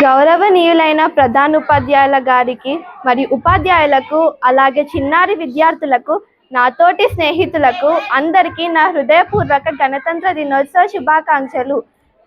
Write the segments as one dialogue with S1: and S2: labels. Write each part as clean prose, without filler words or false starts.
S1: గౌరవనీయులైన ప్రధానోపాధ్యాయుల గారికి మరియు ఉపాధ్యాయులకు, అలాగే చిన్నారి విద్యార్థులకు, నాతోటి స్నేహితులకు అందరికీ నా హృదయపూర్వక గణతంత్ర దినోత్సవ శుభాకాంక్షలు.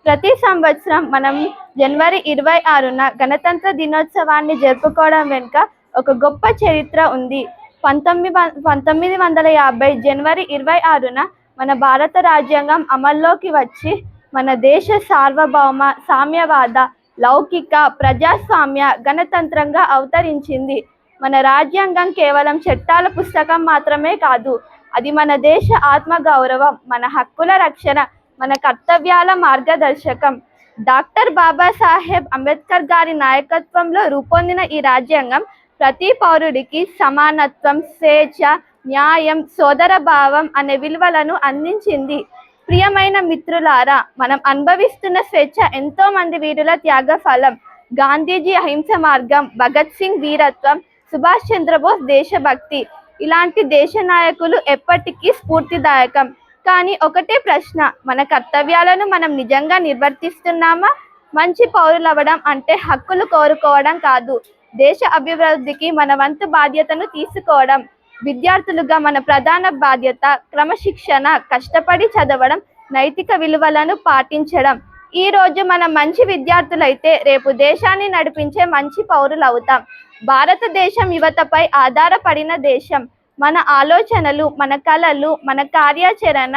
S1: ప్రతి సంవత్సరం మనం జనవరి 26న గణతంత్ర దినోత్సవాన్ని జరుపుకోవడం వెనుక ఒక గొప్ప చరిత్ర ఉంది. 1950 జనవరి 26న మన భారత రాజ్యాంగం అమల్లోకి వచ్చి మన దేశ సార్వభౌమ, సామ్యవాద, లౌకిక, ప్రజాస్వామ్య గణతంత్రంగా అవతరించింది. మన రాజ్యాంగం కేవలం చట్టాల పుస్తకం మాత్రమే కాదు, అది మన దేశ ఆత్మగౌరవం, మన హక్కుల రక్షణ, మన కర్తవ్యాల మార్గదర్శకం. డాక్టర్ బాబాసాహెబ్ అంబేద్కర్ గారి నాయకత్వంలో రూపొందిన ఈ రాజ్యాంగం ప్రతి పౌరుడికి సమానత్వం, స్వేచ్ఛ, న్యాయం, సోదరభావం అనే విలువలను అందించింది. ప్రియమైన మిత్రులారా, మనం అనుభవిస్తున్న స్వేచ్ఛ ఎంతో మంది వీరుల త్యాగ ఫలం. గాంధీజీ అహింస మార్గం, భగత్ సింగ్ వీరత్వం, సుభాష్ చంద్రబోస్ దేశభక్తి, ఇలాంటి దేశ నాయకులు ఎప్పటికీ స్ఫూర్తిదాయకం. కానీ ఒకటే ప్రశ్న, మన కర్తవ్యాలను మనం నిజంగా నిర్వర్తిస్తున్నామా? మంచి పౌరులవ్వడం అంటే హక్కులు కోరుకోవడం కాదు, దేశ అభివృద్ధికి మన వంతు బాధ్యతను తీసుకోవడం. విద్యార్థులుగా మన ప్రధాన బాధ్యత క్రమశిక్షణ, కష్టపడి చదవడం, నైతిక విలువలను పాటించడం. ఈ రోజు మనం మంచి విద్యార్థులైతే రేపు దేశాన్ని నడిపించే మంచి పౌరులవుతాం. భారతదేశం యువతపై ఆధారపడిన దేశం. మన ఆలోచనలు, మన కళలు, మన కార్యాచరణ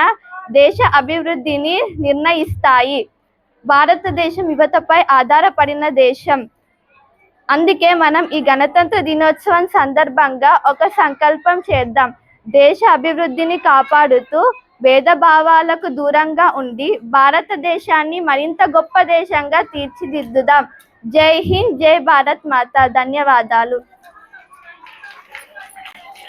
S1: దేశ అభివృద్ధిని నిర్ణయిస్తాయి. భారతదేశం యువతపై ఆధారపడిన దేశం. అందుకే మనం ఈ గణతంత్ర దినోత్సవం సందర్భంగా ఒక సంకల్పం చేద్దాం. దేశ అభివృద్ధిని కాపాడుతూ, భేదభావాలకు దూరంగా ఉండి భారతదేశాన్ని మరింత గొప్ప దేశంగా తీర్చిదిద్దుదాం. జై హింద్, జై భారత్ మాత. ధన్యవాదాలు.